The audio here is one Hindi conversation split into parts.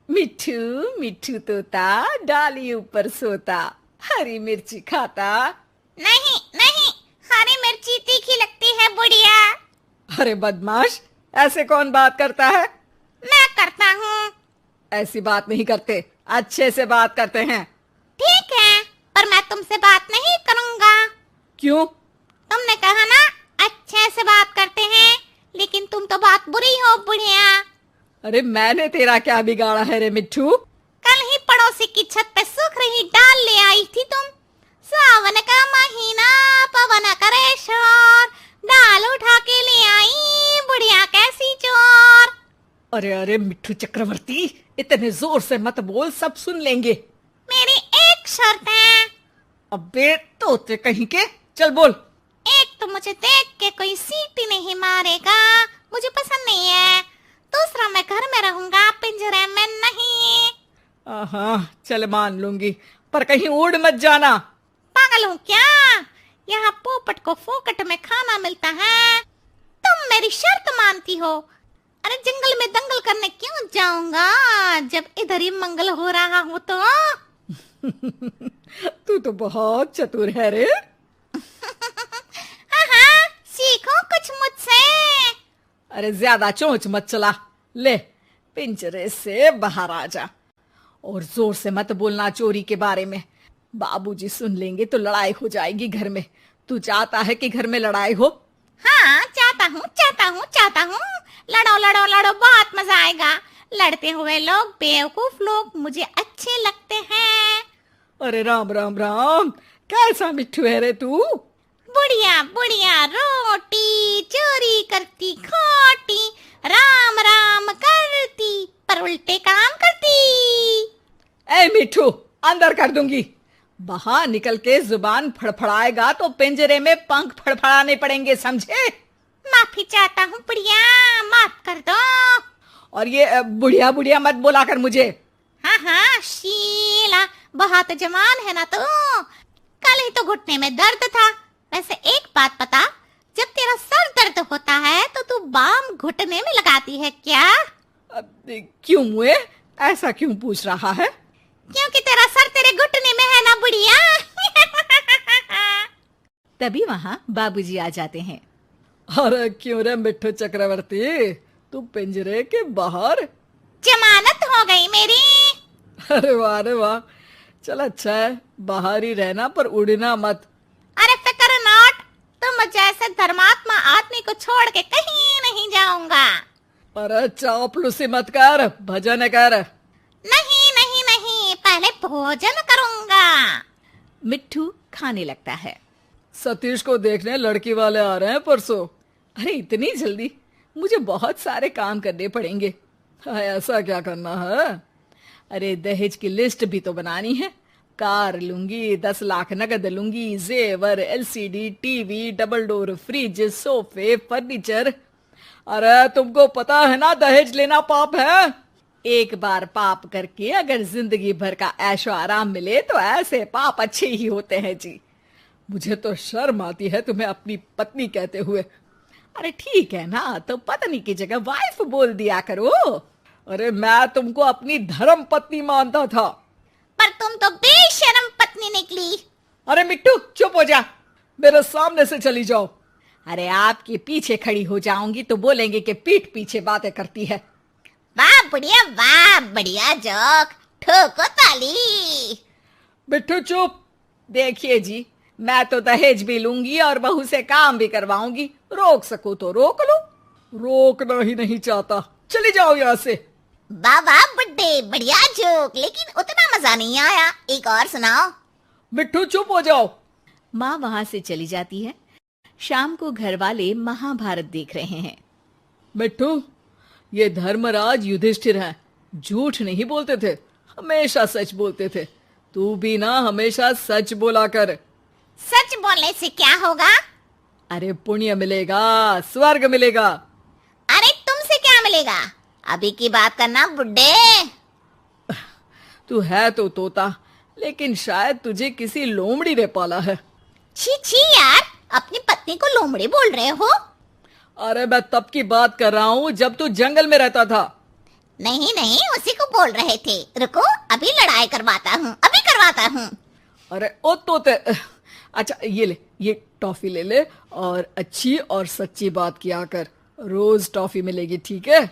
मिट्ठू मिट्ठू तोता डाली ऊपर सोता, हरी मिर्ची खाता। नहीं नहीं, हरी मिर्ची तीखी लगती है बुढ़िया। अरे बदमाश, ऐसे कौन बात करता है? मैं करता हूँ। ऐसी बात नहीं करते, अच्छे से बात करते हैं। ठीक है, पर मैं तुमसे बात नहीं करूँगा। क्यों? तुमने कहा ना अच्छे से बात करते हैं, लेकिन तुम तो बात बुरी हो बुढ़िया। अरे मैंने तेरा क्या बिगाड़ा है रे मिट्ठू? कल ही पड़ोसी की छत पे सूख रही डाल ले आई थी तुम। सावन का महीना पवन करे शोर, डाल उठा के ले आई बुढ़िया कैसी चोर। अरे अरे मिट्ठू चक्रवर्ती, इतने जोर से मत बोल, सब सुन लेंगे। मेरी एक शर्त है। अबे तोते कहीं के, चल बोल। एक तो मुझे देख के कोई सीटी नहीं मारेगा, मुझे पसंद नहीं है। दूसरा, मैं घर में रहूंगा, पिंजरे में नहीं। हाँ चल मान लूंगी, पर कहीं उड़ मत जाना। पागल हूँ क्या? यहाँ पोपट को फोकट में खाना मिलता है, तुम मेरी शर्त मानती हो? अरे जंगल में दंगल करने क्यों जाऊंगा, जब इधर ही मंगल हो रहा हो तो। तू तो बहुत चतुर है रे। हाँ, सीखो कुछ मुझसे। अरे ज्यादा चोंच मत चला, ले पिंजरे से बाहर आ जा। और जोर से मत बोलना चोरी के बारे में, बाबूजी सुन लेंगे तो लड़ाई हो जाएगी घर में। तू चाहता है कि घर में लड़ाई हो? हाँ, चाहता हूँ चाहता हूँ चाहता हूँ। लड़ो लड़ो लड़ो, बहुत मजा आएगा। लड़ते हुए लोग, बेवकूफ लोग मुझे अच्छे लगते हैं। अरे राम राम राम, कैसा मिट्ठू है रे तू? बुढ़िया बुढ़िया रोटी चोरी करती खोटी, राम राम करती पर उल्टे काम करती। ए मिट्ठू, अंदर कर दूंगी। बाहर निकल के जुबान फड़फड़ाएगा तो पिंजरे में पंख फड़फड़ाने पड़ेंगे, समझे? माफी चाहता हूँ बुढ़िया, माफ कर दो। और ये बुढ़िया बुढ़िया मत बोला कर मुझे। हाँ हाँ शीला, बहुत जवान है ना तू। कल ही तो घुटने में दर्द था। वैसे एक बात बता, जब तेरा सर दर्द होता है तो तू बाम घुटने में लगाती है क्या? क्यों हुए? ऐसा क्यों पूछ रहा है? क्योंकि तेरा सर तेरे घुटने में है ना बुढ़िया। तभी वहाँ बाबूजी आ जाते हैं। अरे क्यों रे मिट्ठू चक्रवर्ती, तू पिंजरे के बाहर? जमानत हो गई मेरी। अरे वाह, चल अच्छा है, बाहर ही रहना पर उड़ना मत। अरे फिक्र नॉट, तुम जैसे धर्मात्मा आदमी को छोड़ के कहीं नहीं जाऊंगा। अरे चापलूसी मत कर, भजन कर। नहीं नहीं नहीं, पहले भोजन करूंगा। मिट्ठू खाने लगता है। सतीश को देखने लड़की वाले आ रहे हैं परसों। अरे इतनी जल्दी? मुझे बहुत सारे काम करने पड़ेंगे। ऐसा क्या करना है? अरे दहेज की लिस्ट भी तो बनानी है। कार लूंगी, 10 लाख नगद लूंगी, जेवर, LCD, TV, double door fridge, सोफे, फर्नीचर। अरे तुमको पता है ना दहेज लेना पाप है। एक बार पाप करके अगर जिंदगी भर का ऐशो आराम मिले तो ऐसे पाप अच्छे ही होते हैं जी। मुझे तो शर्म आती है तुम्हें अपनी पत्नी कहते हुए। अरे ठीक है ना, तो पत्नी की जगह वाइफ बोल दिया करो। अरे मैं तुमको अपनी धर्म पत्नी मानता था। पर तुम तो बेशर्म पत्नी निकली। अरे मिट्टू चुप हो जा, मेरे सामने से चली जाओ। अरे आपके पीछे खड़ी हो जाऊंगी तो बोलेंगे कि पीठ पीछे बातें करती है। वाह बुढ़िया वाह, बढ़िया जोक, ठोको ताली। मिट्टू चुप। देखिए जी, मैं तो दहेज भी लूंगी और बहू से काम भी करवाऊंगी। रोक सको तो रोक लो, रोकना ही नहीं चाहता। चली जाओ यहाँ से। वाह वाह बुड्ढे, बढ़िया जोक, लेकिन उतना मजा नहीं आया, एक और सुनाओ। मिट्टू चुप हो जाओ। माँ वहां से चली जाती है। शाम को घर वाले महाभारत देख रहे हैं। मिट्टू, ये धर्मराज युधिष्ठिर हैं, झूठ नहीं बोलते थे, हमेशा सच बोलते थे। तू भी ना हमेशा सच बोला कर। सच बोलने से क्या होगा? अरे पुण्य मिलेगा, स्वर्ग मिलेगा। अरे तुमसे क्या मिलेगा? अभी की बात करना बुड्ढे। तू है तो तोता, लेकिन शायद तुझे किसी लोमड़ी ने पाला है। छी छी यार, अपनी पत्नी को लोमड़ी बोल रहे हो? अरे मैं तब की बात कर रहा हूँ जब तू जंगल में रहता था। नहीं नहीं, उसी को बोल रहे थे। रुको, अभी लड़ाई करवाता हूँ, अभी करवाता हूँ। अरे ओ तोते, अच्छा ये ले, ये टॉफी ले ले और अच्छी और सच्ची बात किया कर। रोज टॉफी मिलेगी, ठीक है?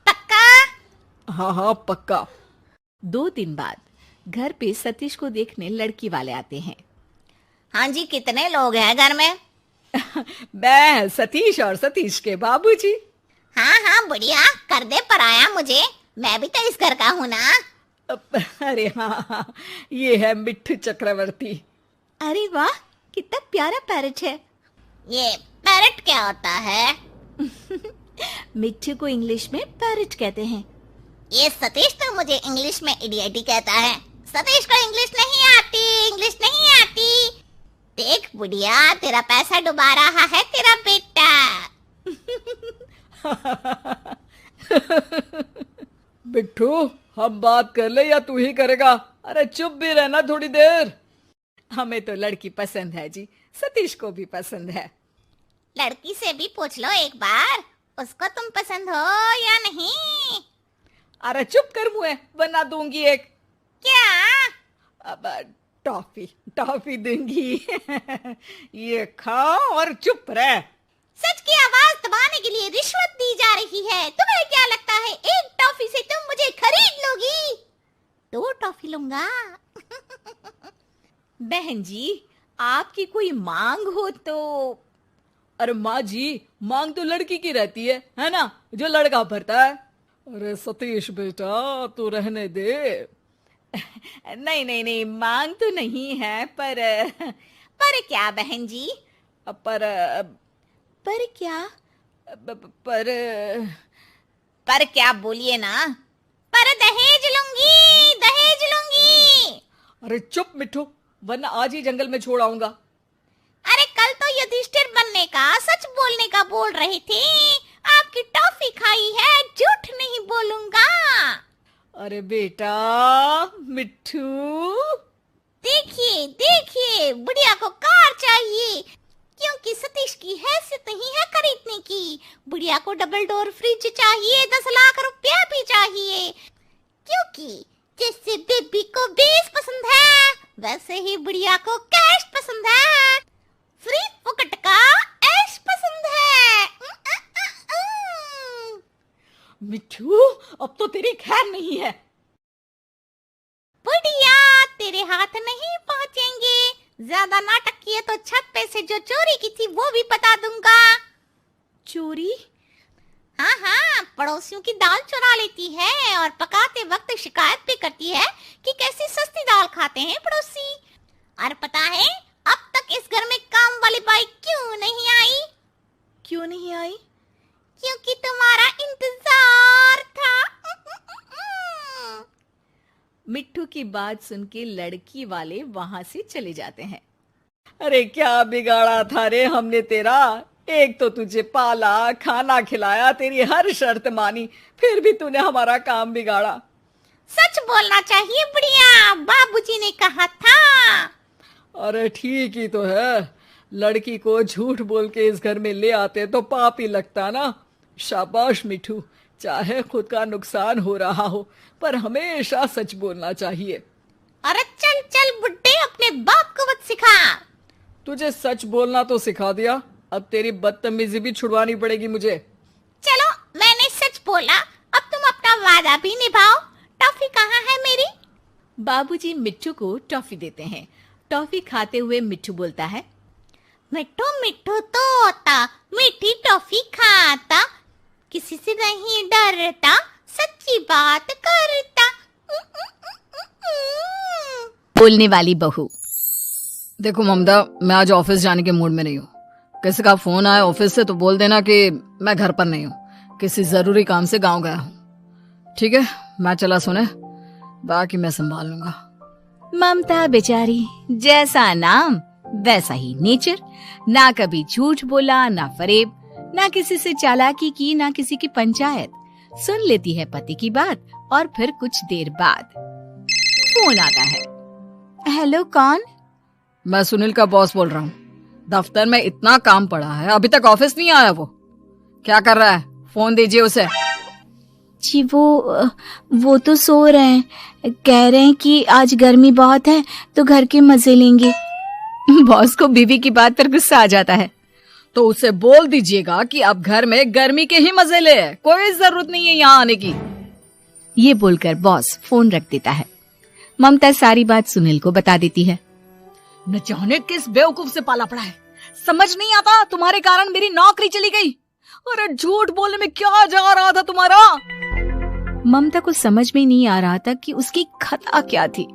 पक्का? हाँ हाँ पक्का। 2 दिन बाद घर पे सतीश को देखने लड़की वाले आते हैं। हाँ जी, कितने लोग हैं घर में? मैं सतीश और सतीश के बाबूजी। हाँ हाँ बढ़िया, कर दे पराया मुझे, मैं भी तो इस घर का हूँ ना। अरे हाँ हाँ, ये है मिट्ठू चक्रवर्ती। अरे वाह, कितना प्यारा पैरट है। ये पैरट क्या होता है? मिट्टू को इंग्लिश में पैरट कहते हैं। ये सतीश तो मुझे इंग्लिश में इडियटी कहता है। सतीश को इंग्लिश नहीं आती, इंग्लिश नहीं आती। देख बुढ़िया, तेरा पैसा डुबा रहा है तेरा बेटा। मिट्ठू, हम बात कर ले या तू ही करेगा? अरे चुप भी रहना थोड़ी देर। हमें तो लड़की पसंद है जी, सतीश को भी पसंद है। लड़की से भी पूछ लो एक बार, उसको तुम पसंद हो या नहीं? अरे चुप कर मुए, बना दूंगी एक। क्या? अब टॉफी टॉफी दूंगी। ये खा और चुप रह। सच की आवाज दबाने के लिए रिश्वत दी जा रही है। तुम्हें क्या लगता है एक टॉफी से तुम मुझे खरीद लोगी? 2 टॉफी लूंगा। बहन जी, आपकी कोई मांग हो तो? अरे माँ जी, मांग तो लड़की की रहती है ना, जो लड़का भरता है। अरे सतीश बेटा, तू रहने दे। नहीं नहीं नहीं, मांग तो नहीं है, पर क्या बहन जी? पर क्या? पर क्या बोलिए ना। पर दहेज लूंगी, दहेज लूंगी। अरे चुप मिट्ठू, वरना आज ही जंगल में छोड़ आऊंगा। अरे कल तो युधिष्ठिर बनने का, सच बोलने का बोल रहे थे। आपकी टॉफी खाई है, झूठ नहीं बोलूंगा। अरे बेटा मिट्ठू, देखिए देखिए, बुढ़िया को कार चाहिए, क्योंकि सतीश की हैसियत नहीं है खरीदने की। बुढ़िया को डबल डोर फ्रिज चाहिए, 10 लाख रुपया भी चाहिए। क्योंकि जैसे बेबी को बेस पसंद है, वैसे ही बुढ़िया को कैश पसंद है। फ्री फुकट का ऐश पसंद है। मिट्ठू, अब तो तेरी खैर नहीं है। बुढ़िया, तेरे हाथ नहीं पहुंचेंगे। ज्यादा नाटक किए तो छत पे से जो चोरी की थी वो भी बता दूंगा। चोरी? हाँ हाँ, पड़ोसियों की दाल चुरा लेती है और पकाते वक्त शिकायत भी करती है कि कैसी सस्ती दाल खाते हैं पड़ोसी। और पता है अब तक इस घर में काम वाली बाई क्यों नहीं आई? क्यों नहीं आई? क्योंकि तुम्हारा इंतजार था। मिट्ठू की बात सुन के लड़की वाले वहां से चले जाते हैं। अरे क्या बिगाड़ा था रे हमने तेरा। एक तो तुझे पाला, खाना खिलाया, तेरी हर शर्त मानी, फिर भी तूने हमारा काम बिगाड़ा। सच बोलना चाहिए बुढ़िया, बाबूजी ने कहा था। अरे ठीक ही तो है, लड़की को झूठ बोल के इस घर में ले आते तो पाप ही लगता ना। शाबाश मिठू, चाहे खुद का नुकसान हो रहा हो पर हमेशा सच बोलना चाहिए। अरे चल चल बुड्ढे, अपने बाप को मत सिखा। तुझे सच बोलना तो सिखा दिया, अब तेरी बदतमीजी भी छुड़वानी पड़ेगी मुझे। चलो, मैंने सच बोला, अब तुम अपना वादा भी निभाओ। टॉफी कहाँ है मेरी? बाबूजी मिट्ठू को टॉफी देते हैं। टॉफी खाते हुए मिट्ठू बोलता है, मिट्ठू मिट्ठू तोता, मीठी टॉफी खाता, किसी से नहीं डरता, सच्ची बात करता। बोलने वाली बहू। देखो ममता, मैं आज ऑफिस जाने के मूड में नहीं हूँ। किसी का फोन आया ऑफिस से तो बोल देना कि मैं घर पर नहीं हूँ, किसी जरूरी काम से गांव गया हूँ। ठीक है, मैं चला सुने, बाकी मैं संभाल लूंगा। ममता बेचारी, जैसा नाम वैसा ही नेचर। ना कभी झूठ बोला, ना फरेब, ना किसी से चालाकी की, ना किसी की पंचायत। सुन लेती है पति की बात और फिर कुछ देर बाद फोन आता है। हेलो, कौन? मैं सुनील का बॉस बोल रहा हूँ। दफ्तर में इतना काम पड़ा है, अभी तक ऑफिस नहीं आया। वो क्या कर रहा है? फोन दीजिए उसे। जी वो तो सो रहे हैं, कह रहे हैं कि आज गर्मी बहुत है तो घर के मजे लेंगे। बॉस को बीवी की बात पर गुस्सा आ जाता है। तो उसे बोल दीजिएगा कि अब घर में गर्मी के ही मजे ले, कोई जरूरत नहीं है यहाँ आने की। ये बोलकर बॉस फोन रख देता है। ममता सारी बात सुनील को बता देती है। न जाने किस बेवकूफ से पाला पड़ा है, समझ नहीं आता, तुम्हारे कारण मेरी नौकरी चली गई। अरे झूठ बोलने में क्या जा रहा था तुम्हारा। ममता को समझ में नहीं आ रहा था कि उसकी खता क्या थी।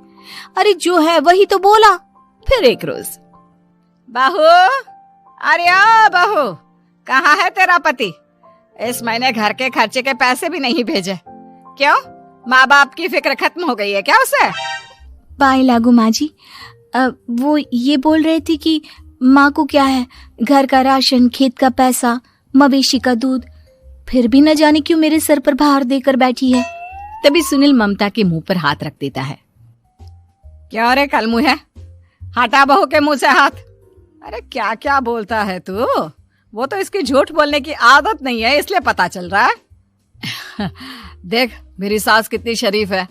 अरे जो है वही तो बोला। फिर एक रोज, बहू, अरे बहू, कहाँ है तेरा पति? इस महीने घर के खर्चे के पैसे भी नहीं भेजे। क्यों, माँ बाप की फिक्र खत्म हो गई है क्या उसे? पाए लागू माँ जी, वो ये बोल रहे थे कि माँ को क्या है, घर का राशन, खेत का पैसा, मवेशी का दूध, फिर भी न जाने क्यों मेरे सर पर भार देकर बैठी है। तभी सुनील ममता के मुंह पर हाथ रख देता है। क्या रे कलमुँह है, हटा बहू के मुंह से हाथ। अरे क्या क्या बोलता है तू? वो तो इसकी झूठ बोलने की आदत नहीं है, इसलिए पता चल रहा है। देख मेरी सास कितनी शरीफ है।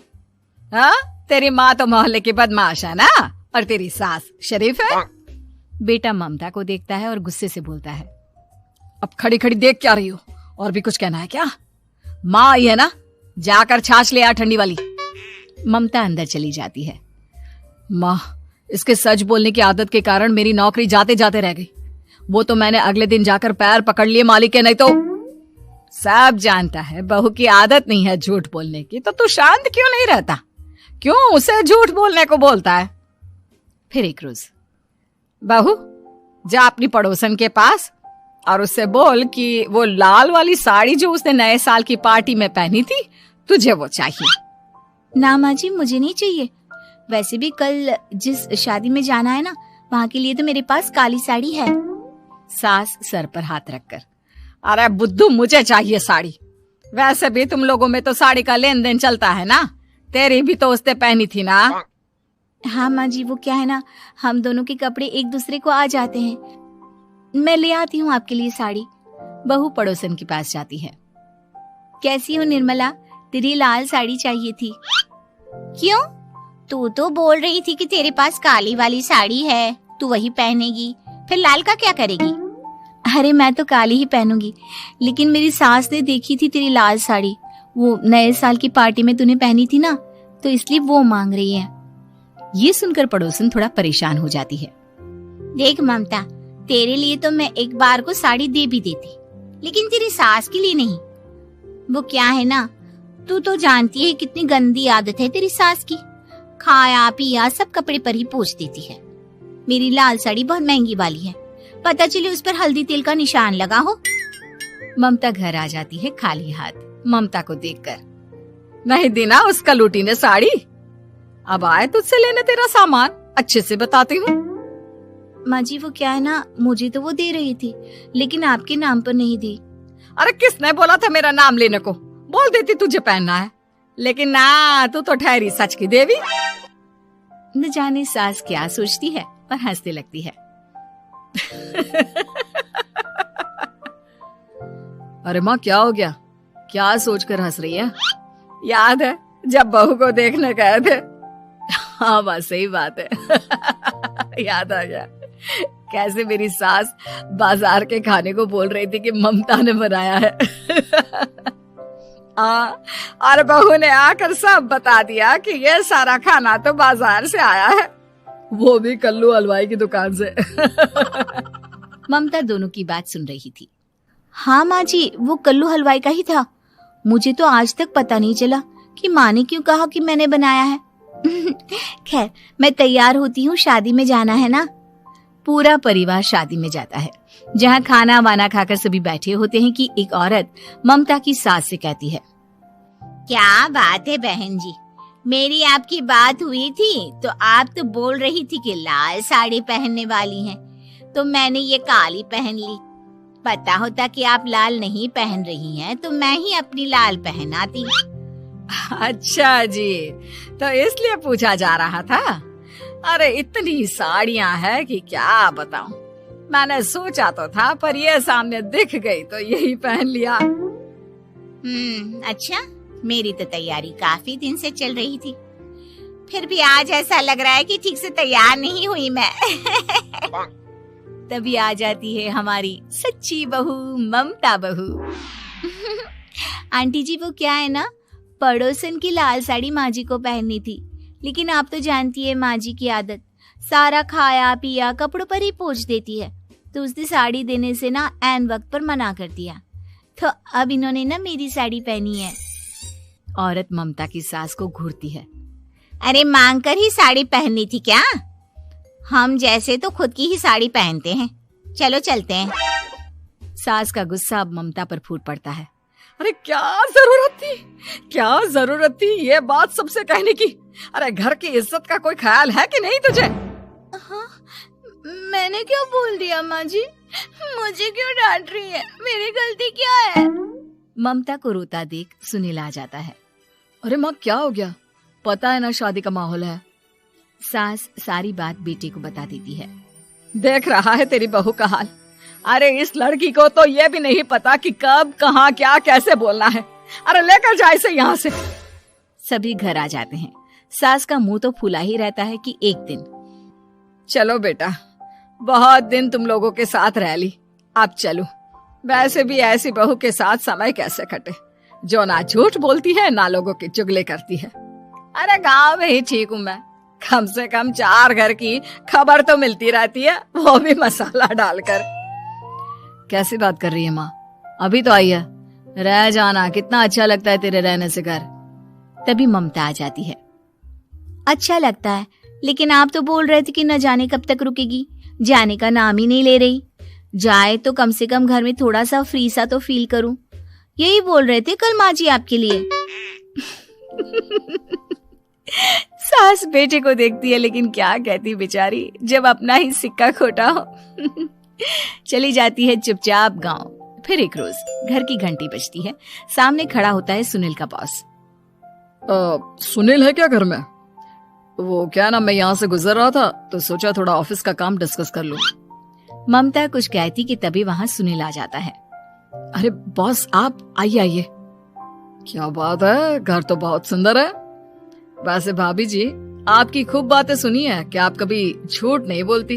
हाँ, तेरी माँ तो मोहल्ले की बदमाश है ना, और तेरी सास शरीफ है। बेटा ममता को देखता है और गुस्से से बोलता है। अब खड़ी खड़ी देख क्या रही हो, और भी कुछ कहना है क्या? माँ आई है ना, जाकर छाछ ले आ ठंडी वाली। ममता अंदर चली जाती है। माँ, इसके सच बोलने की आदत के कारण मेरी नौकरी जाते जाते रह गई। वो तो मैंने अगले दिन जाकर पैर पकड़ लिए मालिक के, नहीं तो। सब जानता है बहू की आदत नहीं है झूठ बोलने की, तो तू शांत क्यों नहीं रहता? क्यों उसे झूठ बोलने को बोलता है? फिर एक रोज, बहू, जा अपनी पड़ोसन के पास और उससे बोल कि वो लाल वाली साड़ी जो उसने नए साल की पार्टी में पहनी थी, तुझे वो चाहिए। ना माँ जी, मुझे नहीं चाहिए। वैसे भी कल जिस शादी में जाना है ना, वहाँ के लिए तो मेरे पास काली साड़ी है। सास सर पर हाथ रखकर, अरे बुद्धू, मुझे चाहिए साड़ी। वैसे भी तुम लोगों में तो साड़ी का लेन देन चलता है ना, तेरी भी तो उसने पहनी थी ना। हाँ माँ जी, वो क्या है ना, हम दोनों के कपड़े एक दूसरे को आ जाते हैं। मैं ले आती हूँ आपके लिए साड़ी। बहू पड़ोसन के पास जाती है। कैसी हो निर्मला, तेरी लाल साड़ी चाहिए थी। क्यों? तू तो बोल रही थी कि तेरे पास काली वाली साड़ी है, तू वही पहनेगी, फिर लाल का क्या करेगी? अरे मैं तो काली ही पहनूंगी, लेकिन मेरी सास ने देखी थी तेरी लाल साड़ी, वो नए साल की पार्टी में तूने पहनी थी ना, तो इसलिए वो मांग रही है। ये सुनकर पड़ोसन थोड़ा परेशान हो जाती है। देख ममता, तेरे लिए तो मैं एक बार को साड़ी दे भी देती, लेकिन तेरी सास के लिए नहीं। वो क्या है ना, तू तो जानती है कितनी गंदी आदत है तेरी सास की, खाया पिया सब कपड़े पर ही पोंछ देती है। मेरी लाल साड़ी बहुत महंगी वाली है, पता चले उस पर हल्दी तेल का निशान लगा हो। ममता घर आ जाती है खाली हाथ। ममता को देखकर, नहीं देना उसका लूटी ने साड़ी, अब आए तुझसे लेने तेरा सामान, अच्छे से बताती हूँ। माँ जी वो क्या है ना, मुझे तो वो दे रही थी, लेकिन आपके नाम पर नहीं दी। अरे किसने बोला था मेरा नाम लेने को? बोल देती तुझे पहनना है, लेकिन ना, तू तो ठहरी सच की देवी। न जाने सास क्या सोचती है और हंसने लगती है। अरे माँ, क्या हो गया? क्या सोचकर हंस रही है? याद है जब बहू को देखने गए थे? हाँ माँ, सही बात है। याद आ गया कैसे मेरी सास बाजार के खाने को बोल रही थी कि ममता ने बनाया है। और बहू ने आकर सब बता दिया कि ये सारा खाना तो बाजार से आया है, वो भी कल्लू हलवाई की दुकान से। ममता दोनों की बात सुन रही थी। हाँ माँ जी, वो कल्लू हलवाई का ही था। मुझे तो आज तक पता नहीं चला कि माँ ने क्यों कहा कि मैंने बनाया है। खैर, मैं तैयार होती हूँ, शादी में जाना है ना। पूरा परिवार शादी में जाता है, जहाँ खाना वाना खाकर सभी बैठे होते हैं कि एक औरत ममता की सास से कहती है, क्या बात है बहन जी, मेरी आपकी बात हुई थी तो आप तो बोल रही थी कि लाल साड़ी पहनने वाली हैं, तो मैंने ये काली पहन ली। पता होता कि आप लाल नहीं पहन रही हैं तो मैं ही अपनी लाल पहनाती। अच्छा जी, तो इसलिए पूछा जा रहा था। अरे इतनी साड़ियां हैं कि क्या बताऊं, मैंने सोचा तो था पर ये सामने दिख गई तो यही पहन लिया। अच्छा, मेरी तो तैयारी काफी दिन से चल रही थी, फिर भी आज ऐसा लग रहा है कि ठीक से तैयार नहीं हुई मैं। तभी आ जाती है हमारी सच्ची बहू ममता बहू। आंटी जी वो क्या है ना, पड़ोसन की लाल साड़ी माँ जी को पहननी थी, लेकिन आप तो जानती है माँ जी की आदत, सारा खाया पिया कपड़ों पर ही पोंछ देती है, तो उसने साड़ी देने से ना ऐन वक्त पर मना कर दिया, तो अब इन्होंने ना मेरी साड़ी पहनी है। औरत ममता की सास को घूरती है। अरे मांग कर ही साड़ी पहननी थी क्या? हम जैसे तो खुद की ही साड़ी पहनते हैं, चलो चलते हैं। सास का गुस्सा अब ममता पर फूट पड़ता है। अरे क्या जरूरत थी ये बात सबसे कहने की? अरे घर की इज्जत का कोई ख्याल है कि नहीं तुझे? हाँ, मैंने क्यों बोल दिया माँ जी? मुझे क्यों डांट रही है? मेरी गलती क्या है? ममता को रोता देख सुनील आ जाता है। अरे माँ क्या हो गया? पता है ना शादी का माहौल है। सास सारी बात बेटे को बता देती है। देख रहा है तेरी बहू का हाल। अरे इस लड़की को तो ये भी नहीं पता कि कब कहाँ क्या कैसे बोलना है। अरे लेकर जा इसे यहाँ से। सभी घर आ जाते हैं। सास का मुंह तो फूला ही रहता है कि एक दिन। चलो बेटा, बहुत दिन तुम लोगों के साथ रह ली, अब चलो। वैसे भी ऐसी बहू के साथ समय कैसे कटे, जो ना झूठ बोलती है ना लोगों की चुगली करती है। अरे गांव में ही ठीक हूँ मैं, कम से कम 4 घर की खबर तो मिलती रहती है, वो भी मसाला डालकर। कैसी बात कर रही है माँ? अभी तो आई है, रह जाना, कितना अच्छा लगता है तेरे रहने से घर। तभी ममता आ जाती है। अच्छा लगता है, लेकिन आप तो बोल रहे थे कि न जाने कब तक रुकेगी, जाने का नाम ही नहीं ले रही। जाए तो कम से कम घर में थोड़ा सा फ्री सा तो फील करूं, यही बोल रहे थे कल माँ जी आपके लिए। सास बेटे को देखती है, लेकिन क्या कहती बेचारी, जब अपना ही सिक्का खोटा हो। चली जाती है चुपचाप गांव। फिर एक रोज घर की घंटी बजती है। सामने खड़ा होता है सुनील का बॉस। सुनील है क्या घर में? वो क्या ना, मैं यहाँ से गुजर रहा था तो सोचा थोड़ा ऑफिस का काम डिस्कस कर लूं। ममता कुछ कहती कि तभी वहाँ सुनील आ जाता है। अरे बॉस आप आइए। क्या बात है, घर तो बहुत सुंदर है। वैसे भाभी जी आपकी खूब बातें सुनी है कि आप कभी झूठ नहीं बोलती।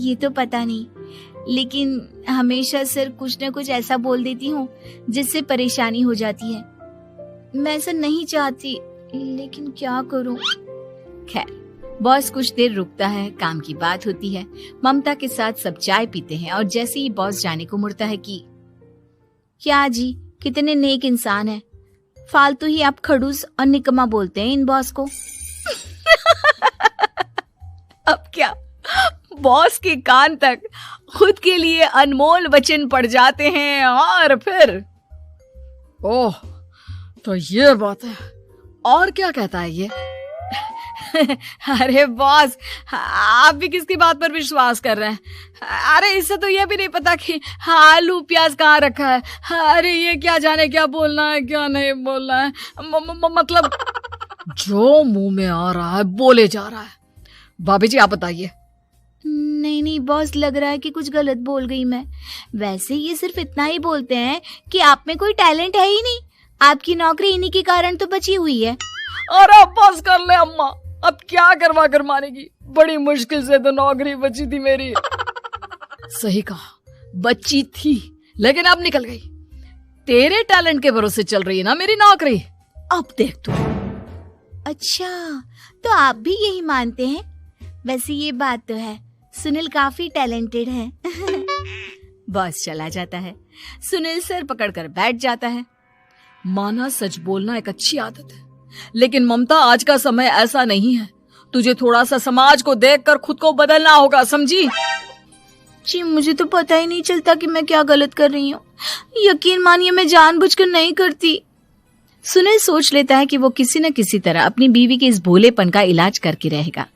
ये तो पता नहीं, लेकिन हमेशा सर कुछ न कुछ ऐसा बोल देती हूँ जिससे परेशानी हो जाती है। मैं ऐसा नहीं चाहती, लेकिन क्या करूँ। खैर बॉस कुछ देर रुकता है, काम की बात होती है। ममता के साथ सब चाय पीते हैं और जैसे ही बॉस जाने को मुड़ता है कि क्या जी, कितने नेक इंसान है, फालतू ही आप खड़ूस और निकम्मा बोलते हैं इन बॉस को। अब क्या, बॉस के कान तक खुद के लिए अनमोल वचन पड़ जाते हैं और फिर ओह तो ये बात है। और क्या कहता है ये? अरे बॉस आप भी किसकी बात पर विश्वास कर रहे हैं? अरे इससे तो ये भी नहीं पता कि आलू प्याज कहाँ रखा है। अरे ये क्या जाने क्या बोलना है क्या नहीं बोलना है। मतलब जो मुंह में आ रहा है बोले जा रहा है। भाभी जी आप बताइए। नहीं बॉस, लग रहा है कि कुछ गलत बोल गई मैं। वैसे ये सिर्फ इतना ही बोलते हैं कि आप में कोई टैलेंट है ही नहीं, आपकी नौकरी इन्हीं के कारण तो बची हुई है। अरे बस कर ले अम्मा, अब क्या करवा कर मानेगी, बड़ी मुश्किल से तो नौकरी बची थी मेरी। सही कहा, बची थी लेकिन अब निकल गई। तेरे टैलेंट के भरोसे चल रही है ना मेरी नौकरी, अब देख तू। अच्छा तो आप भी यही मानते हैं? वैसे ये बात तो है, सुनील काफी टैलेंटेड है। बॉस चला जाता है। सुनील सर पकड़कर बैठ जाता है। माना सच बोलना एक अच्छी आदत है, लेकिन ममता आज का समय ऐसा नहीं है। तुझे थोड़ा सा समाज को देखकर खुद को बदलना होगा, समझी? जी मुझे तो पता ही नहीं चलता कि मैं क्या गलत कर रही हूँ। यकीन मानिए मैं जानबूझकर नहीं करती। सुनील सोच लेता है कि वो किसी न किसी तरह अपनी बीवी के इस भोलेपन का इलाज करके रहेगा,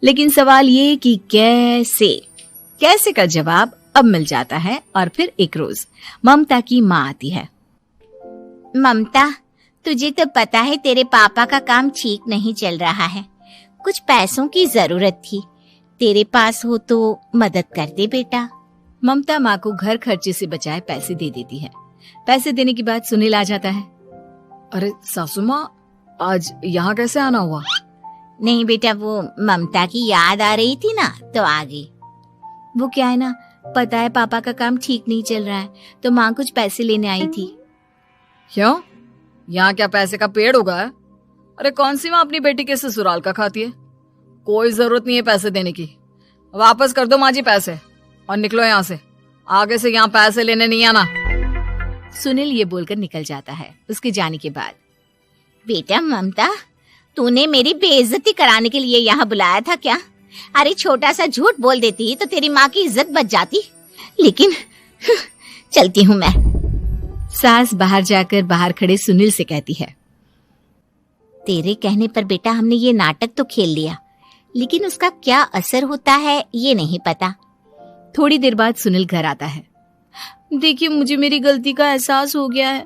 लेकिन सवाल ये कि कैसे का जवाब अब मिल जाता है। और फिर एक रोज ममता की माँ आती है। ममता, तुझे तो पता है तेरे पापा का काम ठीक नहीं चल रहा है, कुछ पैसों की जरूरत थी, तेरे पास हो तो मदद कर दे बेटा। ममता माँ को घर खर्चे से बचाए पैसे दे देती है। पैसे देने के बाद सुनील आ जाता है। अरे सासू माँ, आज यहाँ कैसे आना हुआ? नहीं बेटा, वो ममता की याद आ रही थी ना तो आ गई। वो क्या है ना, पता है पापा का काम ठीक नहीं चल रहा है, तो माँ कुछ पैसे लेने आई थी। क्यों? यहाँ क्या पैसे का पेड़ उगा है? अरे कौन सी माँ अपनी बेटी के ससुराल का खाती है? कोई जरूरत नहीं है पैसे देने की। वापस कर दो माँ जी पैसे और निकलो यहाँ से। आगे से यहाँ पैसे लेने नहीं आना। सुनील ये बोलकर निकल जाता है। उसके जाने के बाद, बेटा ममता, तूने मेरी बेइज्जती कराने के लिए यहाँ बुलाया था क्या? अरे छोटा सा झूठ बोल देती तो तेरी माँ की इज्जत बच जाती, लेकिन चलती हूँ मैं। सास बाहर जाकर बाहर खड़े सुनील से कहती है, तेरे कहने पर बेटा हमने ये नाटक तो खेल लिया, लेकिन उसका क्या असर होता है ये नहीं पता। थोड़ी देर बाद सुनील घर आता है। देखिए, मुझे मेरी गलती का एहसास हो गया है।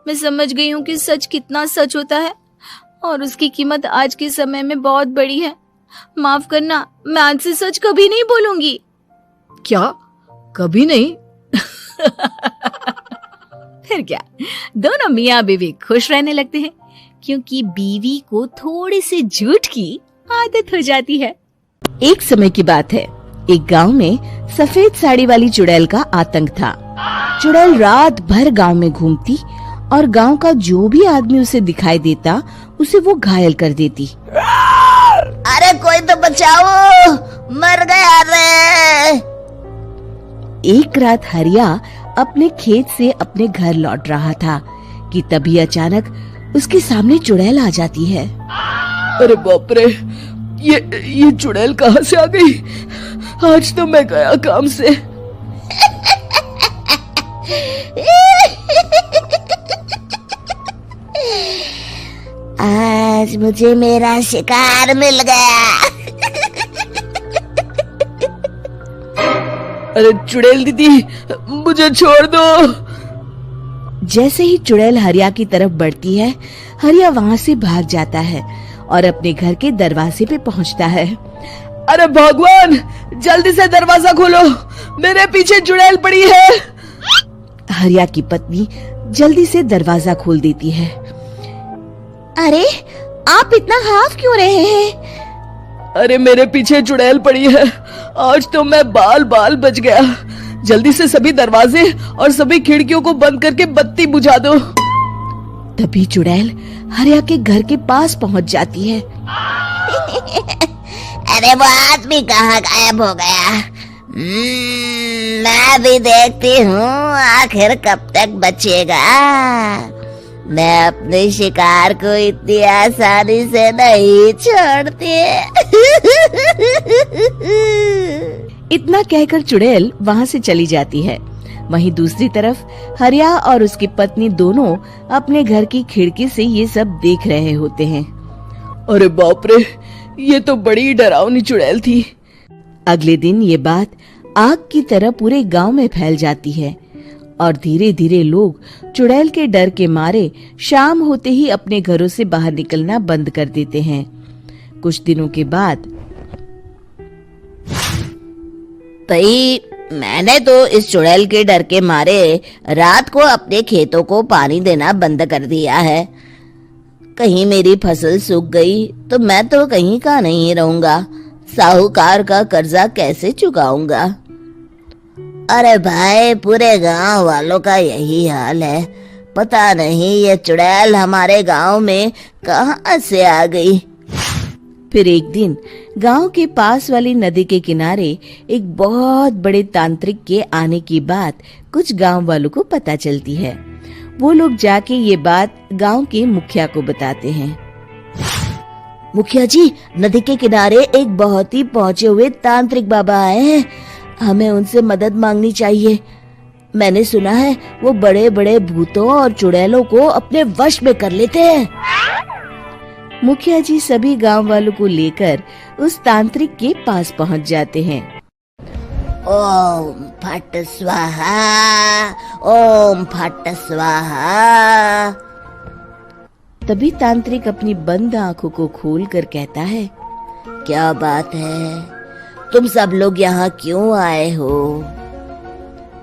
मैं समझ गई हूँ कि सच कितना सच होता है और उसकी कीमत आज के समय में बहुत बड़ी है। माफ करना, मैं आज से सच कभी नहीं बोलूंगी। क्या? कभी नहीं? फिर क्या, दोनों मियाँ बीवी खुश रहने लगते हैं, क्योंकि बीवी को थोड़ी सी झूठ की आदत हो जाती है। एक समय की बात है, एक गांव में सफेद साड़ी वाली चुड़ैल का आतंक था। चुड़ैल रात भर गांव में घूमती और गांव का जो भी आदमी उसे दिखाई देता उसे वो घायल कर देती। अरे कोई तो बचाओ, मर गया रे। एक रात हरिया अपने खेत से अपने घर लौट रहा था कि तभी अचानक उसके सामने चुड़ैल आ जाती है। अरे बाप रे, ये चुड़ैल कहाँ से आ गई? आज तो मैं गया काम से। आज मुझे मेरा शिकार मिल गया। अरे चुड़ैल दीदी, मुझे छोड़ दो। जैसे ही चुड़ैल हरिया की तरफ बढ़ती है, हरिया वहाँ से भाग जाता है और अपने घर के दरवाजे पे पहुँचता है। अरे भगवान, जल्दी से दरवाजा खोलो, मेरे पीछे चुड़ैल पड़ी है। हरिया की पत्नी जल्दी से दरवाजा खोल देती है। अरे आप इतना हाफ क्यों रहे हैं? अरे मेरे पीछे चुड़ैल पड़ी है, आज तो मैं बाल बाल बच गया। जल्दी से सभी दरवाजे और सभी खिड़कियों को बंद करके बत्ती बुझा दो। तभी चुड़ैल हरिया के घर के पास पहुंच जाती है। अरे वो आदमी कहाँ गायब हो गया? मैं भी देखती हूँ आखिर कब तक बचेगा। मैं अपने शिकार को इतनी आसानी से नहीं छोड़ती। इतना कहकर चुड़ैल वहाँ से चली जाती है। वहीं दूसरी तरफ हरिया और उसकी पत्नी दोनों अपने घर की खिड़की से ये सब देख रहे होते हैं। अरे बाप रे, ये तो बड़ी डरावनी चुड़ैल थी। अगले दिन ये बात आग की तरह पूरे गांव में फैल जाती है और धीरे धीरे लोग चुड़ैल के डर के मारे शाम होते ही अपने घरों से बाहर निकलना बंद कर देते हैं। कुछ दिनों के बाद, भाई मैंने तो इस चुड़ैल के डर के मारे रात को अपने खेतों को पानी देना बंद कर दिया है। कहीं मेरी फसल सूख गई तो मैं तो कहीं का नहीं रहूंगा। साहूकार का कर्जा कैसे चुकाऊंगा? अरे भाई, पूरे गांव वालों का यही हाल है। पता नहीं ये चुड़ैल हमारे गांव में कहां से आ गई। फिर एक दिन गांव के पास वाली नदी के किनारे एक बहुत बड़े तांत्रिक के आने की बात कुछ गांव वालों को पता चलती है। वो लोग जाके ये बात गांव के मुखिया को बताते हैं। मुखिया जी, नदी के किनारे एक बहुत ही पहुंचे हुए तांत्रिक बाबा आए हैं, हमें उनसे मदद मांगनी चाहिए। मैंने सुना है वो बड़े बड़े भूतों और चुड़ैलों को अपने वश में कर लेते हैं। मुखिया जी सभी गांव वालों को लेकर उस तांत्रिक के पास पहुंच जाते हैं। ओम फट स्वाहा, ओम फट स्वाहा। तभी तांत्रिक अपनी बंद आंखों को खोलकर कहता है, क्या बात है, तुम सब लोग यहाँ क्यों आए हो?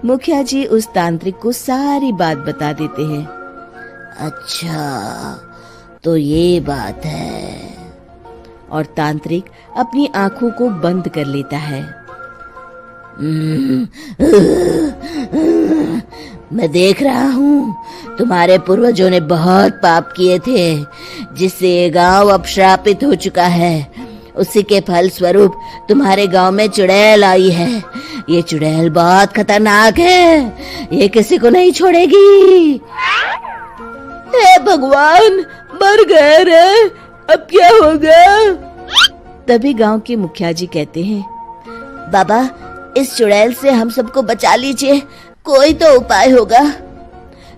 मुखिया जी उस तांत्रिक को सारी बात बता देते हैं। अच्छा, तो ये बात है। और तांत्रिक अपनी आंखों को बंद कर लेता है। मैं देख रहा हूँ तुम्हारे पूर्वजों ने बहुत पाप किए थे, जिससे ये गांव अब श्रापित हो चुका है। उसी के फल स्वरूप तुम्हारे गांव में चुड़ैल आई है। ये चुड़ैल बहुत खतरनाक है, ये किसी को नहीं छोड़ेगी। हे भगवान, मर गए रे, अब क्या होगा? तभी गांव के मुखिया जी कहते हैं, बाबा, इस चुड़ैल से हम सबको बचा लीजिए, कोई तो उपाय होगा।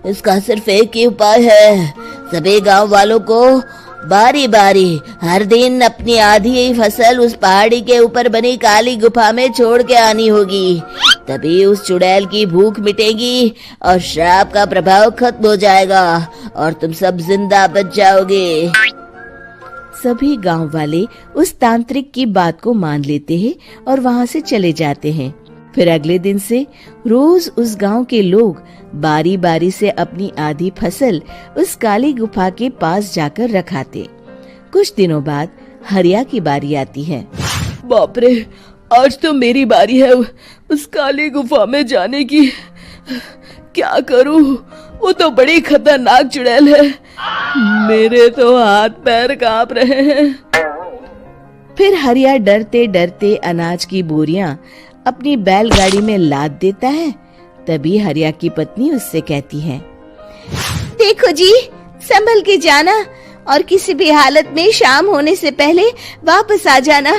इसका सिर्फ एक ही उपाय है, सभी गांव वालों को बारी बारी हर दिन अपनी आधी फसल उस पहाड़ी के ऊपर बनी काली गुफा में छोड़ के आनी होगी। तभी उस चुड़ैल की भूख मिटेगी और श्राप का प्रभाव खत्म हो जाएगा और तुम सब जिंदा बच जाओगे। सभी गांव वाले उस तांत्रिक की बात को मान लेते हैं और वहां से चले जाते हैं। फिर अगले दिन से रोज उस गांव के लोग बारी बारी से अपनी आधी फसल उस काली गुफा के पास जाकर रखाते। कुछ दिनों बाद हरिया की बारी आती है। बाप रे, आज तो मेरी बारी है उस काली गुफा में जाने की। क्या करूं? वो तो बड़ी खतरनाक चुड़ैल है, मेरे तो हाथ पैर कांप रहे हैं। फिर हरिया डरते डरते अनाज की बोरियां अपनी बैलगाड़ी में लाद देता है। तभी हरिया की पत्नी उससे कहती है, देखो जी, संभल के जाना और किसी भी हालत में शाम होने से पहले वापस आ जाना।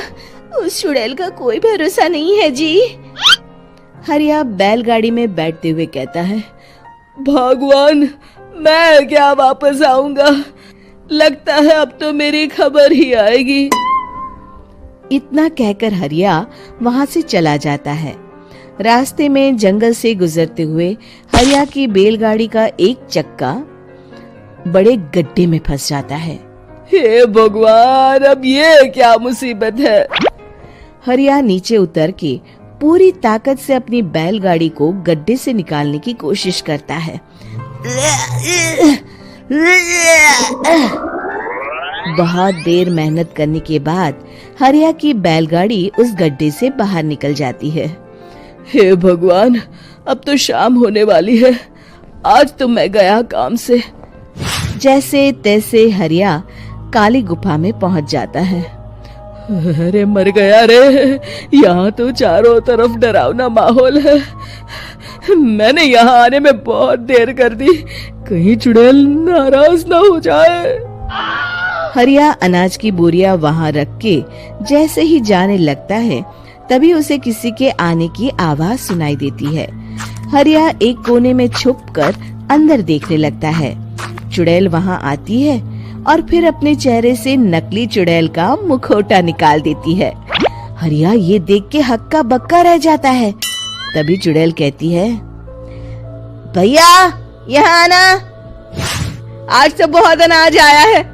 उस चुड़ैल का कोई भरोसा नहीं है जी। हरिया बैलगाड़ी में बैठते हुए कहता है, भगवान, मैं क्या वापस आऊंगा? लगता है अब तो मेरी खबर ही आएगी। इतना कहकर हरिया वहां से चला जाता है। रास्ते में जंगल से गुजरते हुए हरिया की बैलगाड़ी का एक चक्का बड़े गड्ढे में फंस जाता है। हे भगवान, अब ये क्या मुसीबत है? हरिया नीचे उतर के पूरी ताकत से अपनी बैलगाड़ी को गड्ढे से निकालने की कोशिश करता है। बहुत देर मेहनत करने के बाद हरिया की बैलगाड़ी उस गड्ढे से बाहर निकल जाती है। हे भगवान, अब तो शाम होने वाली है, आज तो मैं गया काम से। जैसे तैसे हरिया काली गुफा में पहुंच जाता है। अरे मर गया रे, यहाँ तो चारों तरफ डरावना माहौल है। मैंने यहाँ आने में बहुत देर कर दी, कहीं चुड़ैल नाराज ना हो जाए। हरिया अनाज की बोरिया वहाँ रख के जैसे ही जाने लगता है, तभी उसे किसी के आने की आवाज सुनाई देती है। हरिया एक कोने में छुपकर अंदर देखने लगता है। चुड़ैल वहाँ आती है और फिर अपने चेहरे से नकली चुड़ैल का मुखौटा निकाल देती है। हरिया ये देख के हक्का बक्का रह जाता है। तभी चुड़ैल कहती है, भैया यहाँ आना, आज तो बहुत अनाज आया है,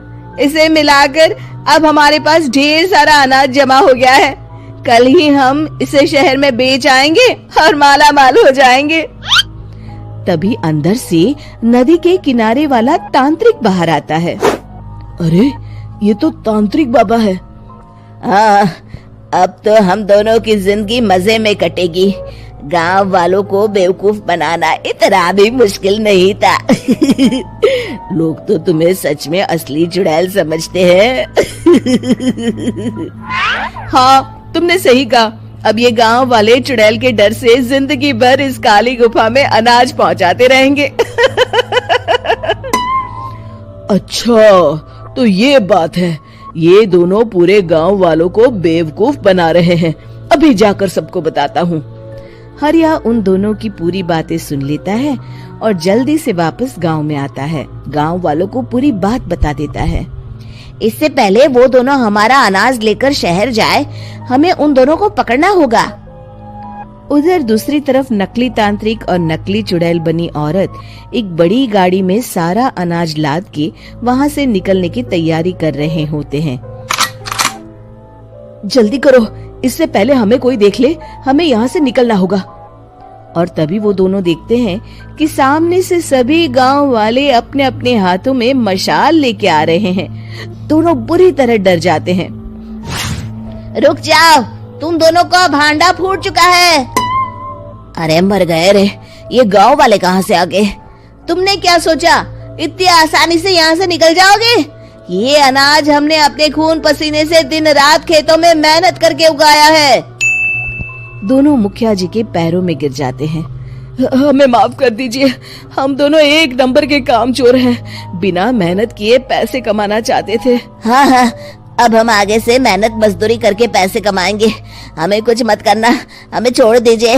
इसे मिलाकर अब हमारे पास ढेर सारा अनाज जमा हो गया है। कल ही हम इसे शहर में बेच आएंगे और माला माल हो जाएंगे। तभी अंदर से नदी के किनारे वाला तांत्रिक बाहर आता है। अरे, ये तो तांत्रिक बाबा है। हाँ, अब तो हम दोनों की जिंदगी मजे में कटेगी। गांव वालों को बेवकूफ बनाना इतना भी मुश्किल नहीं था। लोग तो तुम्हें सच में असली चुड़ैल समझते हैं। हाँ, तुमने सही कहा। अब ये गांव वाले चुड़ैल के डर से जिंदगी भर इस काली गुफा में अनाज पहुंचाते रहेंगे। अच्छा, तो ये बात है। ये दोनों पूरे गांव वालों को बेवकूफ बना रहे हैं। अभी जाकर सबको बताता हूँ। हरिया उन दोनों की पूरी बातें सुन लेता है और जल्दी से वापस गांव में आता है। गांव वालों को पूरी बात बता देता है। इससे पहले वो दोनों हमारा अनाज लेकर शहर जाए, हमें उन दोनों को पकड़ना होगा। उधर दूसरी तरफ नकली तांत्रिक और नकली चुड़ैल बनी औरत एक बड़ी गाड़ी में सारा अनाज लाद के वहाँ से निकलने की तैयारी कर रहे होते हैं। जल्दी करो, इससे पहले हमें कोई देख ले, हमें यहाँ से निकलना होगा। और तभी वो दोनों देखते हैं कि सामने से सभी गांव वाले अपने अपने हाथों में मशाल लेके आ रहे हैं। दोनों बुरी तरह डर जाते हैं। रुक जाओ, तुम दोनों का भांडा फूट चुका है। अरे मर गए रे, ये गांव वाले कहाँ से आ गए? तुमने क्या सोचा इतनी आसानी से यहाँ से निकल जाओगे? ये अनाज हमने अपने खून पसीने से दिन रात खेतों में मेहनत करके उगाया है। दोनों मुखिया जी के पैरों में गिर जाते हैं। हमें माफ कर दीजिए, हम दोनों एक नंबर के कामचोर हैं। बिना मेहनत किए पैसे कमाना चाहते थे। हाँ हाँ, अब हम आगे से मेहनत मजदूरी करके पैसे कमाएंगे। हमें कुछ मत करना, हमें छोड़ दीजिए।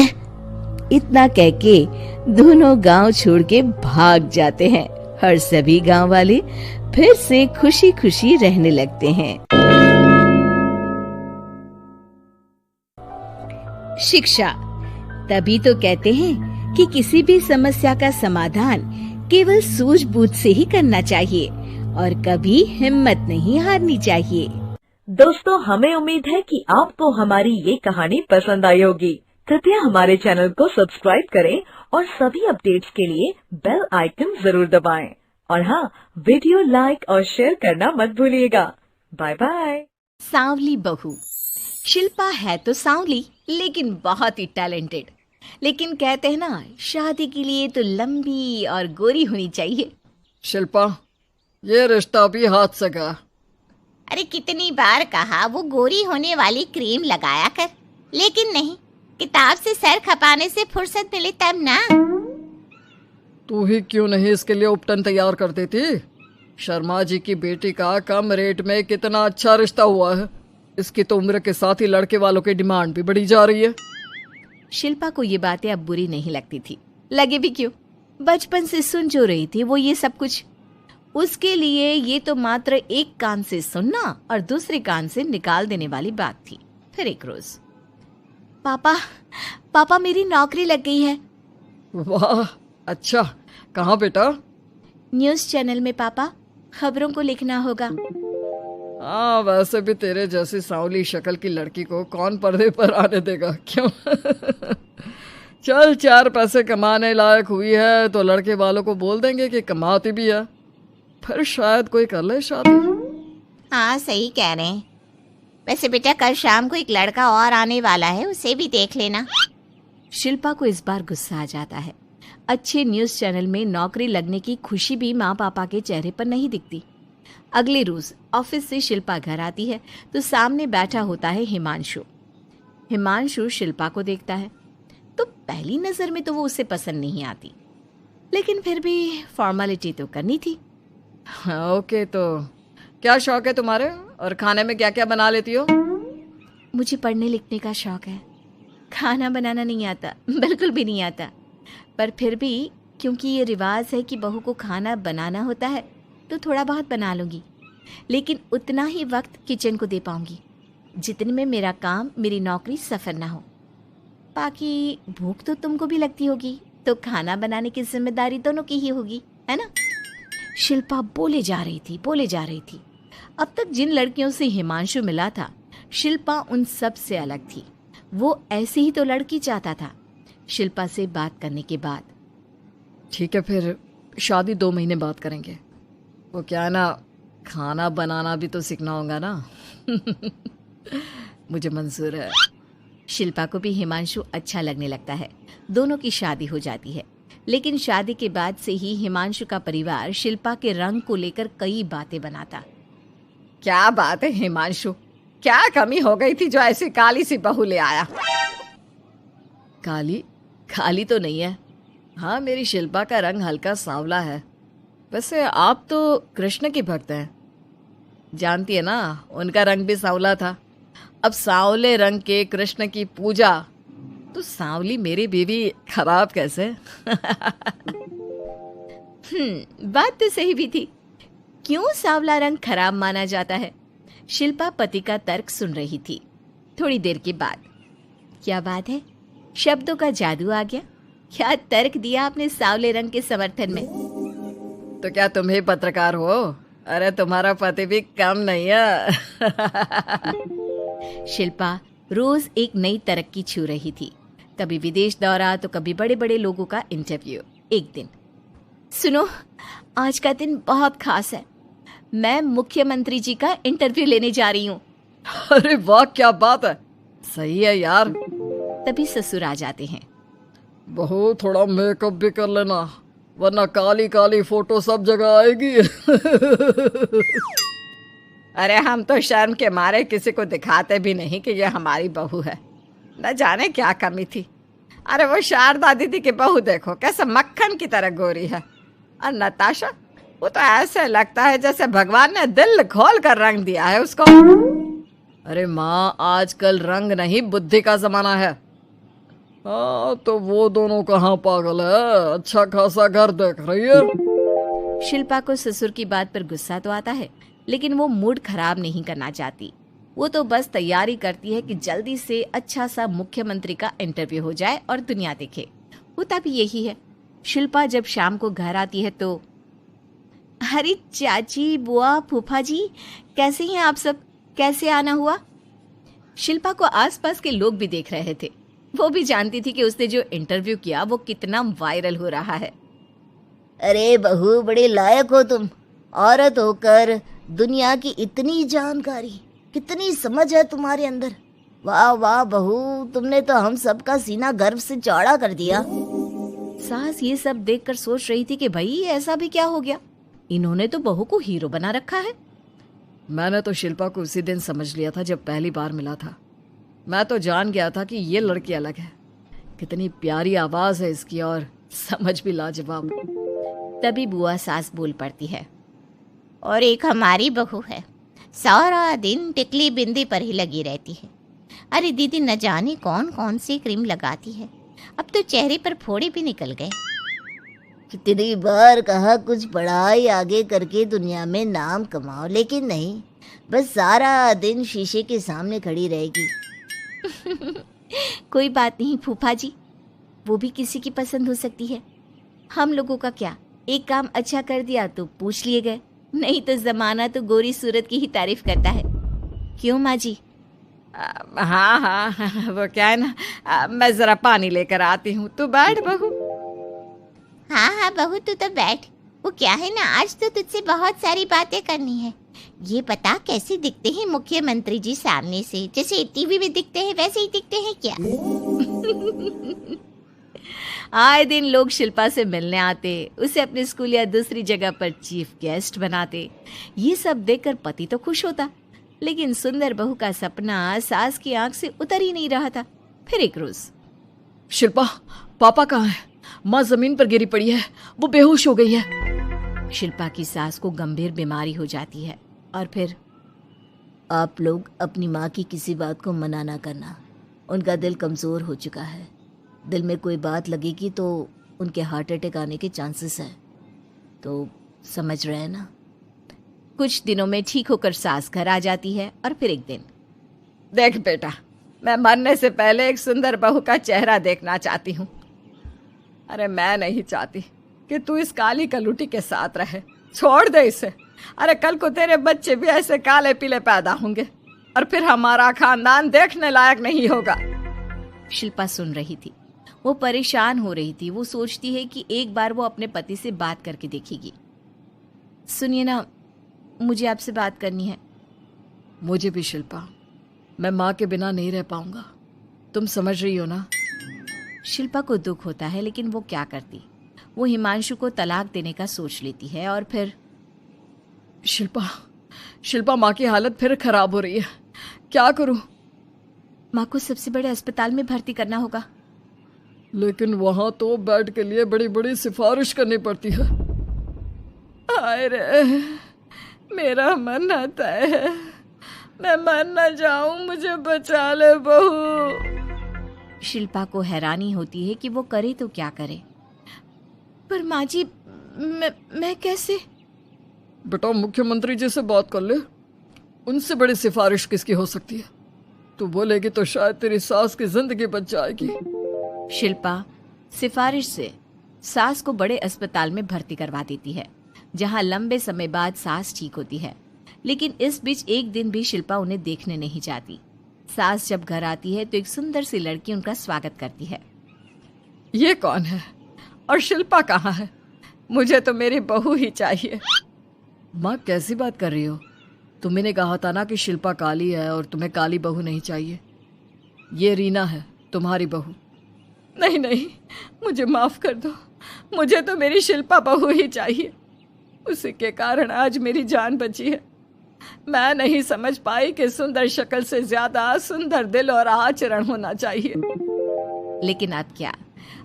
इतना कह के दोनों गांव छोड़ के भाग जाते हैं और सभी गांव वाले फिर से खुशी खुशी रहने लगते हैं। शिक्षा, तभी तो कहते हैं कि किसी भी समस्या का समाधान केवल सूझबूझ से ही करना चाहिए और कभी हिम्मत नहीं हारनी चाहिए। दोस्तों, हमें उम्मीद है कि आपको हमारी ये कहानी पसंद आई होगी। कृपया हमारे चैनल को सब्सक्राइब करें और सभी अपडेट्स के लिए बेल आइकन जरूर दबाएं। और हाँ, वीडियो लाइक और शेयर करना मत भूलिएगा। Bye bye. सांवली बहू। शिल्पा है तो सांवली लेकिन बहुत ही टैलेंटेड। लेकिन कहते हैं ना, शादी के लिए तो लंबी और गोरी होनी चाहिए। शिल्पा, ये रिश्ता भी हाथ से गया। अरे कितनी बार कहा वो गोरी होने वाली क्रीम लगाया कर, लेकिन नहीं, किताब से सर खपाने से फुर्सत मिले तब ना। तू ही क्यों नहीं इसके लिए उपटन तैयार कर देती? शर्मा जी की बेटी का कम रेट में कितना अच्छा रिश्ता हुआ है। इसकी तो उम्र के साथ ही लड़के वालों की डिमांड भी बढ़ी जा रही है। शिल्पा को ये बातें अब बुरी नहीं लगती थी। लगे भी क्यों, बचपन से सुन जो रही थी वो ये सब कुछ। उसके लिए ये तो मात्र एक कान से सुनना और दूसरे कान से निकाल देने वाली बात थी। फिर एक रोज, पापा मेरी नौकरी लग गई है। वाह, अच्छा, कहाँ बेटा? न्यूज़ चैनल में पापा, खबरों को लिखना होगा। हाँ, वैसे भी तेरे जैसी सांवली शक्ल की लड़की को कौन पर्दे पर आने देगा, क्यों? चल, 4 पैसे कमाने लायक हुई है तो लड़के वालों को बोल देंगे कि कमाती भी है, फिर शायद कोई कर ले शादी। हाँ, सही कह रहे हैं। वैसे बेटा, कल शाम को एक लड़का और आने वाला है, उसे भी देख लेना। शिल्पा को इस बार गुस्सा आ जाता है। अच्छे न्यूज़ चैनल में नौकरी लगने की खुशी भी माँ पापा के चेहरे पर नहीं दिखती। अगले रोज ऑफिस से शिल्पा घर आती है तो सामने बैठा होता है हिमांशु। हिमांशु शिल्पा को देखता है तो पहली नजर में तो वो उसे पसंद नहीं आती, लेकिन फिर भी फॉर्मेलिटी तो करनी थी। ओके, तो क्या शौक है तुम्हारे और खाने में क्या क्या बना लेती हो? मुझे पढ़ने लिखने का शौक है, खाना बनाना नहीं आता, बिल्कुल भी नहीं आता। पर फिर भी क्योंकि ये रिवाज है कि बहू को खाना बनाना होता है तो थोड़ा बहुत बना लूँगी, लेकिन उतना ही वक्त किचन को दे पाऊँगी जितने में मेरा काम, मेरी नौकरी सफ़र ना हो। बाकी भूख तो तुमको भी लगती होगी, तो खाना बनाने की जिम्मेदारी दोनों की ही होगी, है ना? शिल्पा बोले जा रही थी। अब तक जिन लड़कियों से हिमांशु मिला था, शिल्पा उन सब से अलग थी। वो ऐसी ही तो लड़की चाहता था। शिल्पा से बात करने के बाद, ठीक है, फिर शादी 2 महीने बाद करेंगे। वो क्या है ना, खाना बनाना भी तो सीखना होगा ना। मुझे मंजूर है। शिल्पा को भी हिमांशु अच्छा लगने लगता है। दोनों की शादी हो जाती है, लेकिन शादी के बाद से ही हिमांशु का परिवार शिल्पा के रंग को लेकर कई बातें बनाता। क्या बात है हिमांशु, क्या कमी हो गई थी जो ऐसी काली सी बहू ले आया? काली तो नहीं है। हाँ, मेरी शिल्पा का रंग हल्का सांवला है। वैसे आप तो कृष्ण की भक्त हैं, जानती है ना, उनका रंग भी सांवला था। अब सांवले रंग के कृष्ण की पूजा, तो सांवली मेरी बीवी खराब कैसे? बात तो सही भी थी। क्यों सांवला रंग खराब माना जाता है? शिल्पा पति का तर्क सुन रही थी। थोड़ी देर के बाद, क्या बात है, शब्दों का जादू आ गया। क्या तर्क दिया आपने सांवले रंग के समर्थन में? तो क्या तुम ही पत्रकार हो? अरे तुम्हारा पति भी कम नहीं है। शिल्पा रोज एक नई तरक्की छू रही थी। कभी विदेश दौरा तो कभी बड़े बड़े लोगों का इंटरव्यू। एक दिन, सुनो, आज का दिन बहुत खास है, मैं मुख्यमंत्री जी का इंटरव्यू लेने जा रही हूँ। अरे वाह, क्या बात है, सही है यार। तभी ससुर आ जाते हैं। बहू थोड़ा मेकअप भी कर लेना, वरना काली काली फोटो सब जगह आएगी। अरे हम तो शर्म के मारे किसी को दिखाते भी नहीं कि ये हमारी बहू है। न जाने क्या कमी थी। अरे वो शारदा दीदी की बहू देखो कैसे मक्खन की तरह गोरी है, और नताशा वो तो ऐसे लगता है जैसे भगवान ने दिल खोल कर रंग दिया है उसको। अरे माँ, आजकल रंग नहीं बुद्धि का जमाना है। हाँ तो वो दोनों कहाँ पागल है, अच्छा खासा घर देख रही है। शिल्पा को ससुर की बात पर गुस्सा तो आता है, लेकिन वो मूड खराब नहीं करना चाहती। वो तो बस तैयारी करती है कि जल्दी से अच्छा सा मुख्यमंत्री का इंटरव्यू हो जाए और दुनिया देखे। होता भी यही है। शिल्पा जब शाम को घर आती है तो, अरे चाची, बुआ, फूफा जी, कैसे हैं आप सब, कैसे आना हुआ? शिल्पा को आसपास के लोग भी देख रहे थे। वो भी जानती थी कि उसने जो इंटरव्यू किया वो कितना वायरल हो रहा है। अरे बहू, बड़े लायक हो तुम। औरत होकर दुनिया की इतनी जानकारी, कितनी समझ है तुम्हारे अंदर। वाह वाह बहू, तुमने तो हम सबका सीना गर्व से चौड़ा कर दिया। सास ये सब देखकर सोच रही थी कि भाई ऐसा भी क्या हो गया, इन्होंने तो बहू को हीरो बना रखा है। मैंने तो शिल्पा को उसी दिन समझ लिया था जब पहली बार मिला था। मैं तो जान गया था कि ये लड़की अलग है। कितनी प्यारी आवाज है इसकी और समझ भी लाजवाब। तभी बुआ सास बोल पड़ती है, और एक हमारी बहू है, सारा दिन टिकली बिंदी पर ही लगी रहती है। अरे दीदी, न जाने कौन कौन सी क्रीम लगाती है, अब तो चेहरे पर फोड़े भी निकल गए। कितनी बार कहा कुछ पढ़ाई आगे करके दुनिया में नाम कमाओ, लेकिन नहीं, बस सारा दिन शीशे के सामने खड़ी रहेगी। कोई बात नहीं फूफा जी, वो भी किसी की पसंद हो सकती है। हम लोगों का क्या, एक काम अच्छा कर दिया तो पूछ लिए गए, नहीं तो जमाना तो गोरी सूरत की ही तारीफ करता है। क्यों माँ जी? हाँ हाँ, वो क्या है ना, मैं जरा पानी लेकर आती हूँ, तू बैठ बहू। हाँ हाँ बहू, तू तो बैठ। वो क्या है ना, आज तो तुझसे बहुत सारी बातें करनी है। ये बता, कैसे दिखते हैं मुख्यमंत्री जी सामने से? जैसे टीवी में दिखते हैं वैसे ही दिखते हैं क्या? आए दिन लोग शिल्पा से मिलने आते, उसे अपने स्कूल या दूसरी जगह पर चीफ गेस्ट बनाते। ये सब देखकर पति तो खुश होता, लेकिन सुंदर बहू का सपना सास की आंख से उतर ही नहीं रहा था। फिर एक रोज, शिल्पा, पापा कहाँ है? माँ जमीन पर गिरी पड़ी है, वो बेहोश हो गई है। शिल्पा की सास को गंभीर बीमारी हो जाती है और फिर, आप लोग अपनी माँ की किसी बात को मना ना करना, उनका दिल कमज़ोर हो चुका है। दिल में कोई बात लगेगी तो उनके हार्ट अटैक आने के चांसेस हैं, तो समझ रहे हैं ना। कुछ दिनों में ठीक होकर सास घर आ जाती है और फिर एक दिन, देख बेटा, मैं मरने से पहले एक सुंदर बहू का चेहरा देखना चाहती हूँ। अरे मैं नहीं चाहती कि तू इस काली कलूटी के साथ रहे, छोड़ दे इसे। अरे कल को तेरे बच्चे भी ऐसे काले पीले पैदा होंगे और फिर हमारा खानदान देखने लायक नहीं होगा। शिल्पा सुन रही थी, वो परेशान हो रही थी। वो सोचती है कि एक बार वो अपने पति से बात करके देखेगी। सुनिए ना, मुझे आपसे बात करनी है। मुझे भी शिल्पा, मैं माँ के बिना नहीं रह पाऊंगा, तुम समझ रही हो ना। शिल्पा को दुख होता है, लेकिन वो क्या करती। वो हिमांशु को तलाक देने का सोच लेती है और फिर, शिल्पा माँ की हालत फिर खराब हो रही है, क्या करूं? माँ को सबसे बड़े अस्पताल में भर्ती करना होगा। लेकिन वहां तो बेड के लिए बड़ी बड़ी सिफारिश करनी पड़ती है। हाय रे, मेरा मन आता है, मैं मर न जाऊं, मुझे बचा ले बहू। शिल्पा को हैरानी होती है कि वो करे तो क्या करे। पर माँ जी, मैं कैसे? बेटा, मुख्यमंत्री जी से बात कर ले, उनसे बड़ी सिफारिश किसकी हो सकती है? तू बोलेगी तो शायद तेरी सास की जिंदगी बच जाएगी। शिल्पा सिफारिश से सास को बड़े अस्पताल में भर्ती करवा देती है, जहां लंबे समय बाद सास ठीक होती है। लेकिन इस बीच एक दिन भी शिल्पा उन्हें देखने नहीं जाती। सास जब घर आती है तो एक सुंदर सी लड़की उनका स्वागत करती है। ये कौन है और शिल्पा कहाँ है? मुझे तो मेरी बहू ही चाहिए। माँ कैसी बात कर रही हो? तुमने कहा था ना कि शिल्पा काली है और तुम्हें काली बहू नहीं चाहिए। ये रीना है तुम्हारी बहू। नहीं नहीं, मुझे माफ कर दो, मुझे तो मेरी शिल्पा बहू ही चाहिए। उसी के कारण आज मेरी जान बची है। मैं नहीं समझ पाई कि सुंदर शक्ल से ज्यादा सुंदर दिल और आचरण होना चाहिए। लेकिन अब क्या,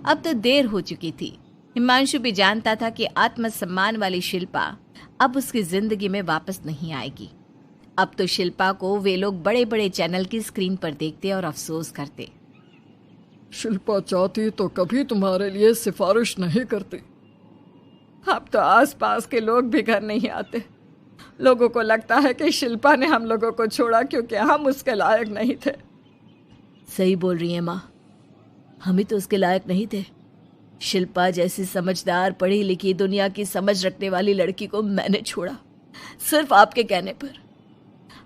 अब तो देर हो चुकी थी। हिमांशु भी जानता था कि आत्मसम्मान वाली शिल्पा अब उसकी जिंदगी में वापस नहीं आएगी। अब तो शिल्पा को वे लोग बड़े बड़े चैनल की स्क्रीन पर देखते और अफसोस करते। शिल्पा चाहती तो कभी तुम्हारे लिए सिफारिश नहीं करती। अब तो आसपास के लोग भी घर नहीं आते। लोगों को लगता है कि शिल्पा ने हम लोगों को छोड़ा क्योंकि हम उसके लायक नहीं थे। सही बोल रही है माँ, हम ही तो उसके लायक नहीं थे। शिल्पा जैसी समझदार पढ़ी लिखी दुनिया की समझ रखने वाली लड़की को मैंने छोड़ा, सिर्फ आपके कहने पर।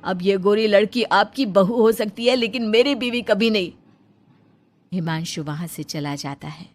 अब ये गोरी लड़की आपकी बहू हो सकती है लेकिन मेरी बीवी कभी नहीं। हिमांशु वहां से चला जाता है।